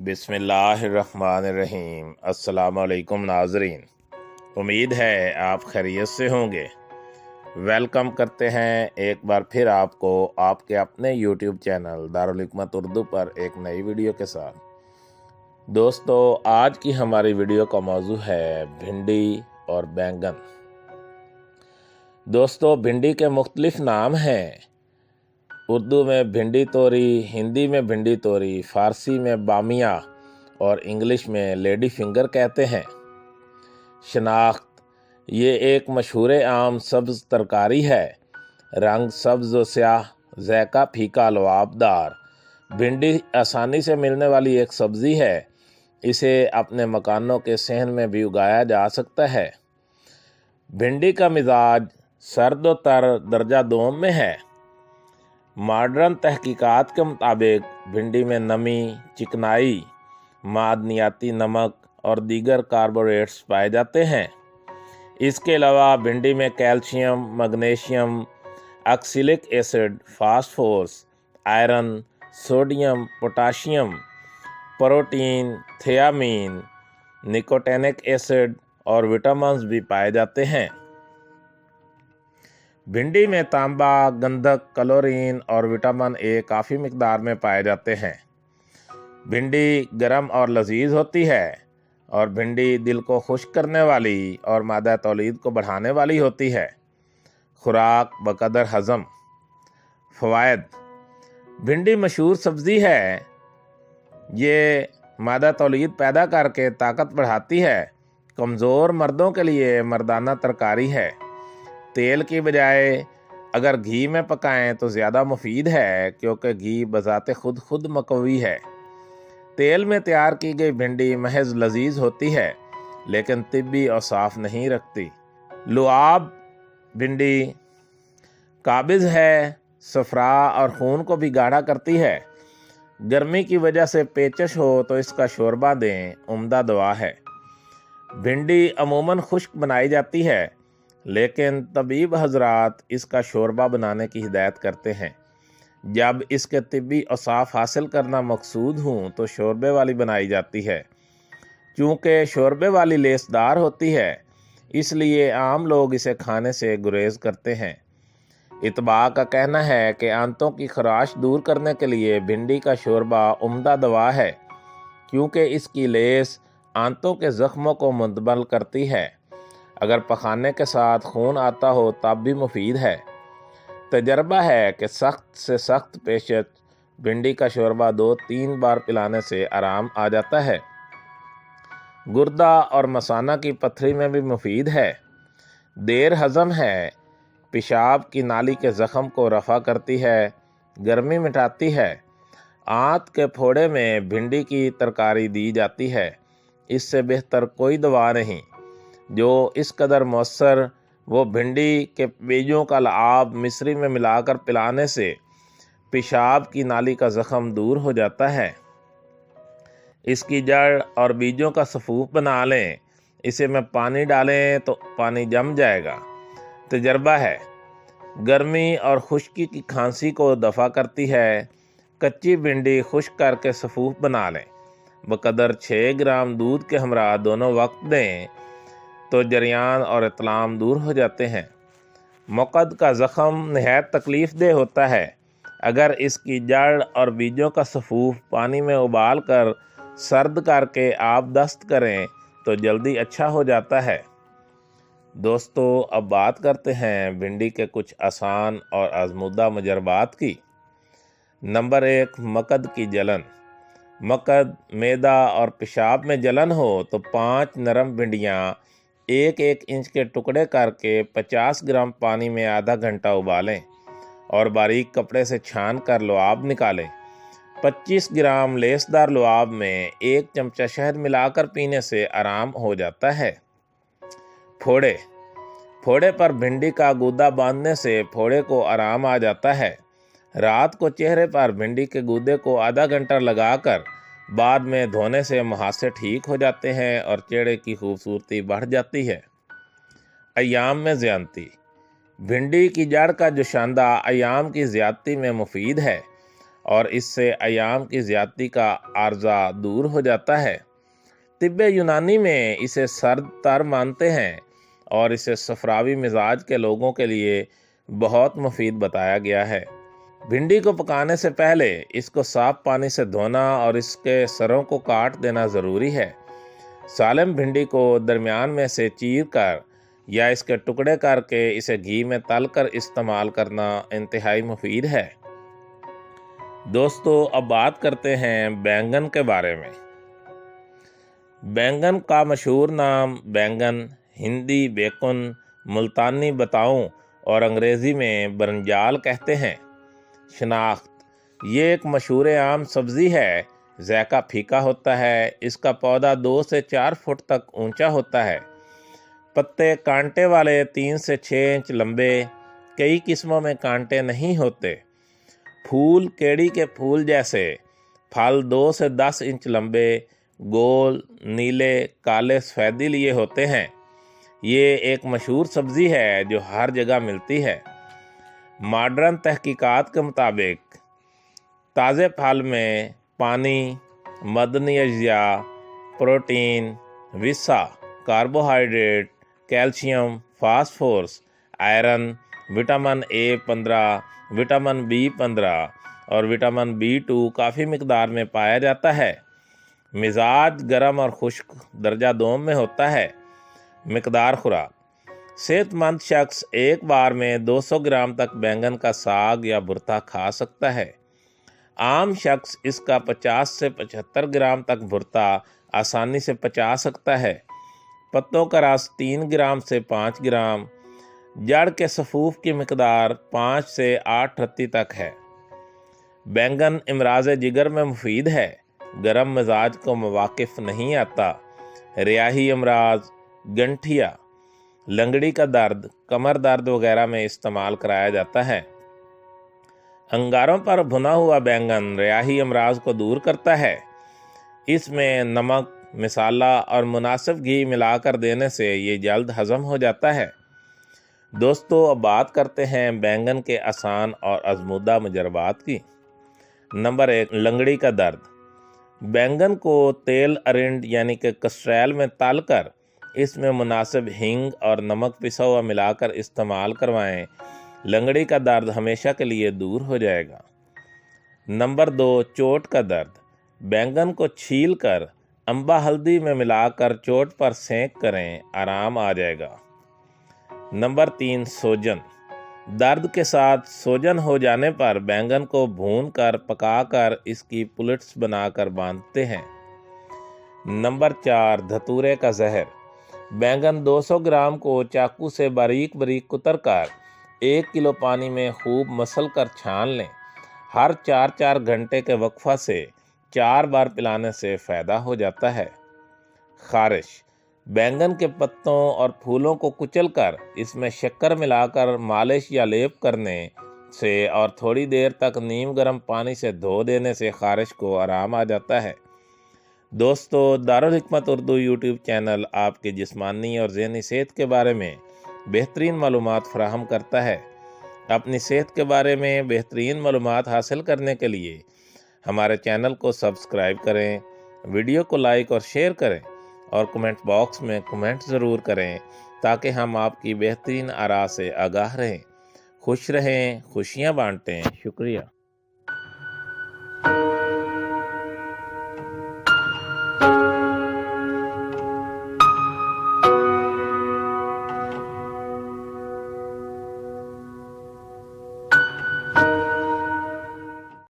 बिस्मिल्लाहिर्रहमानिर्रहीम। अस्सलाम वालेकुम नाज़रीन, उम्मीद है आप खैरियत से होंगे। वेलकम करते हैं एक बार फिर आपको आपके अपने यूट्यूब चैनल दारुल हिकमत उर्दू पर एक नई वीडियो के साथ। दोस्तों, आज की हमारी वीडियो का मौजू है भिंडी और बैंगन। दोस्तों, भिंडी के मुख्तलिफ नाम हैं। उर्दू में भिंडी तोरी, हिंदी में भिंडी तोरी, फ़ारसी में बामिया और इंग्लिश में लेडी फिंगर कहते हैं। शनाख्त: ये एक मशहूर आम सब्ज़ तरकारी है। रंग सब्ज़ व स्याह, ज़ायका फीका लवाबदार। भिंडी आसानी से मिलने वाली एक सब्ज़ी है। इसे अपने मकानों के सहन में भी उगाया जा सकता है। भिंडी का मिजाज सर्द व तर दर्जा दोम में है। मॉडर्न तहकीकात के मुताबिक भिंडी में नमी, चिकनाई, मादनियाती नमक और दीगर कार्बोरेट्स पाए जाते हैं। इसके अलावा भिंडी में calcium, magnesium, oxalic acid, phosphorus, iron, sodium, potassium, protein, thiamine, nicotinic acid और विटामिन्स भी पाए जाते हैं। भिंडी में तांबा, गंधक, क्लोरीन और विटामिन ए काफ़ी मिकदार में पाए जाते हैं। भिंडी गर्म और लजीज होती है और भिंडी दिल को खुश करने वाली और मादा तौलीद को बढ़ाने वाली होती है। खुराक बकदर हज़म। फ़वाइद: भिंडी मशहूर सब्ज़ी है। ये मादा तौलीद पैदा करके ताकत बढ़ाती है। कमज़ोर मर्दों के लिए मर्दाना तरकारी है। तेल की बजाय अगर घी में पकाएं तो ज़्यादा मुफीद है, क्योंकि घी बज़ाते खुद मकवी है। तेल में तैयार की गई भिंडी महज लजीज होती है, लेकिन तिब्बी और साफ़ नहीं रखती। लुआब भिंडी काबिज़ है, सफ़रा और खून को भी गाढ़ा करती है। गर्मी की वजह से पेचश हो तो इसका शोरबा दें, उम्दा दवा है। भिंडी अमूमन खुश्क बनाई जाती है, लेकिन तबीब हजरात इसका शोरबा बनाने की हिदायत करते हैं। जब इसके तिब्बी औसाफ हासिल करना मकसूद हूँ तो शोरबे वाली बनाई जाती है। चूँकि शोरबे वाली लेसदार होती है, इसलिए आम लोग इसे खाने से गुरेज करते हैं। इतबा का कहना है कि आंतों की खराश दूर करने के लिए भिंडी का शोरबा उम्दा दवा है, क्योंकि इसकी लेस आंतों के ज़ख्मों को मुंतबल करती है। अगर पखाने के साथ खून आता हो तब भी मुफीद है। तजर्बा है कि सख्त से सख्त पेशच भिंडी का शोरबा 2-3 बार पिलाने से आराम आ जाता है। गुर्दा और मसाना की पथरी में भी मुफीद है। देर हज़म है। पेशाब की नाली के ज़ख़म को रफ़ा करती है, गर्मी मिटाती है। आंत के फोड़े में भिंडी की तरकारी दी जाती है। इससे बेहतर कोई दवा नहीं। जो इस कदर मौसर, वो भिंडी के बीजों का लआब मिश्री में मिलाकर पिलाने से पेशाब की नाली का ज़ख़म दूर हो जाता है। इसकी जड़ और बीजों का सफ़ूफ बना लें। इसे में पानी डालें तो पानी जम जाएगा। तजर्बा है, गर्मी और खुश्की की खांसी को दफ़ा करती है। कच्ची भिंडी खुश्क करके सफ़ूफ बना लें। बकदर 6 ग्राम दूध के हमरा दोनों वक्त दें तो जरियान और इतलाम दूर हो जाते हैं। मक़द का ज़ख़म नहायत तकलीफ़ दे होता है। अगर इसकी जड़ और बीजों का सफ़ूफ पानी में उबाल कर सर्द करके आप दस्त करें तो जल्दी अच्छा हो जाता है। दोस्तों, अब बात करते हैं भिंडी के कुछ आसान और आज़मूदा मुजरबात की। नंबर 1, मक़द की जलन। मक़द, मैदा और पेशाब में जलन हो तो 5 नरम भिंडियाँ 1-1 इंच के टुकड़े करके 50 ग्राम पानी में आधा घंटा उबालें और बारीक कपड़े से छान कर लुआब निकालें। 25 ग्राम लेसदार लुआब में 1 चमचा शहद मिलाकर पीने से आराम हो जाता है। फोड़े पर भिंडी का गूदा बांधने से फोड़े को आराम आ जाता है। रात को चेहरे पर भिंडी के गूदे को आधा घंटा लगाकर बाद में धोने से मुहासे ठीक हो जाते हैं और चेहरे की खूबसूरती बढ़ जाती है। अय्याम में ज़्यादती। भिंडी की जड़ का जोशांदा अय्याम की ज़्यादती में मुफीद है اور اس سے ایام کی زیادتی کا عارضہ دور ہو جاتا ہے۔ طب یونانی میں اسے سرد تر مانتے ہیں اور اسے صفراوی مزاج کے لوگوں کے لیے بہت مفید بتایا گیا ہے۔ بھنڈی کو پکانے سے پہلے اس کو صاف پانی سے دھونا اور اس کے سروں کو کاٹ دینا ضروری ہے۔ سالم بھنڈی کو درمیان میں سے چیر کر یا اس کے ٹکڑے کر کے اسے گھی میں تل کر استعمال کرنا انتہائی مفید ہے۔ دوستو، اب بات کرتے ہیں بینگن کے بارے میں۔ بینگن کا مشہور نام بینگن، ہندی بیکن، ملتانی بتاؤں اور انگریزی میں برنجال کہتے ہیں۔ شناخت: یہ ایک مشہور عام سبزی ہے، ذائقہ پھیکا ہوتا ہے، اس کا پودا 2 سے 4 فٹ تک اونچا ہوتا ہے، پتے کانٹے والے 3 سے 6 انچ لمبے، کئی قسموں میں کانٹے نہیں ہوتے، پھول کیڑی کے پھول جیسے، پھل 2 سے 10 انچ لمبے، گول، نیلے، کالے سفیدی لیے ہوتے ہیں۔ یہ ایک مشہور سبزی ہے جو ہر جگہ ملتی ہے۔ ماڈرن تحقیقات کے مطابق تازے پھل میں پانی، معدنی اجزاء، پروٹین، وسا، carbohydrate, calcium, phosphorus, iron, vitamin A15، vitamin B15 اور وٹامن B2 کافی مقدار میں پایا جاتا ہے۔ مزاج گرم اور خشک درجہ دوم میں ہوتا ہے۔ مقدار خوراک: صحت مند شخص ایک بار میں 200 گرام تک بینگن کا ساگ یا بھرتا کھا سکتا ہے۔ عام شخص اس کا 50 سے 75 گرام تک بھرتا آسانی سے پچا سکتا ہے۔ پتوں کا رس 3 گرام سے 5 گرام، جڑ کے سفوف کی مقدار 5 سے 8 رتی تک ہے۔ بینگن امراض جگر میں مفید ہے، گرم مزاج کو مواقف نہیں آتا۔ ریاحی امراض، گنٹھیا، لنگڑی کا درد، کمر درد وغیرہ میں استعمال کرایا جاتا ہے۔ انگاروں پر بھنا ہوا بینگن ریاحی امراض کو دور کرتا ہے۔ اس میں نمک، مسالہ اور مناسب گھی ملا کر دینے سے یہ جلد ہضم ہو جاتا ہے۔ دوستو، اب بات کرتے ہیں بینگن کے آسان اور آزمودہ مجربات کی۔ نمبر 1، لنگڑی کا درد۔ بینگن کو تیل ارنڈ یعنی کہ کسٹریل میں تل کر اس میں مناسب ہینگ اور نمک پسا ہوا ملا کر استعمال کروائیں، لنگڑی کا درد ہمیشہ کے لیے دور ہو جائے گا۔ نمبر 2، چوٹ کا درد۔ بینگن کو چھیل کر امبا ہلدی میں ملا کر چوٹ پر سینک کریں، آرام آ جائے گا۔ نمبر 3، سوجن۔ درد کے ساتھ سوجن ہو جانے پر بینگن کو بھون کر پکا کر اس کی پلٹس بنا کر باندھتے ہیں۔ نمبر 4، دھتورے کا زہر۔ بینگن 200 گرام کو چاقو سے باریک باریک کتر کر 1 کلو پانی میں خوب مسل کر چھان لیں۔ ہر 4 گھنٹے کے وقفہ سے 4 بار پلانے سے فائدہ ہو جاتا ہے۔ خارش۔ بینگن کے پتوں اور پھولوں کو کچل کر اس میں شکر ملا کر مالش یا لیپ کرنے سے اور تھوڑی دیر تک نیم گرم پانی سے دھو دینے سے خارش کو آرام آ جاتا ہے۔ دوستو، دارالحکمت اردو یوٹیوب چینل آپ کی جسمانی اور ذہنی صحت کے بارے میں بہترین معلومات فراہم کرتا ہے۔ اپنی صحت کے بارے میں بہترین معلومات حاصل کرنے کے لیے ہمارے چینل کو سبسکرائب کریں، ویڈیو کو لائک اور شیئر کریں اور کمنٹ باکس میں کمنٹ ضرور کریں تاکہ ہم آپ کی بہترین آراء سے آگاہ رہیں۔ خوش رہیں، خوشیاں بانٹیں۔ شکریہ۔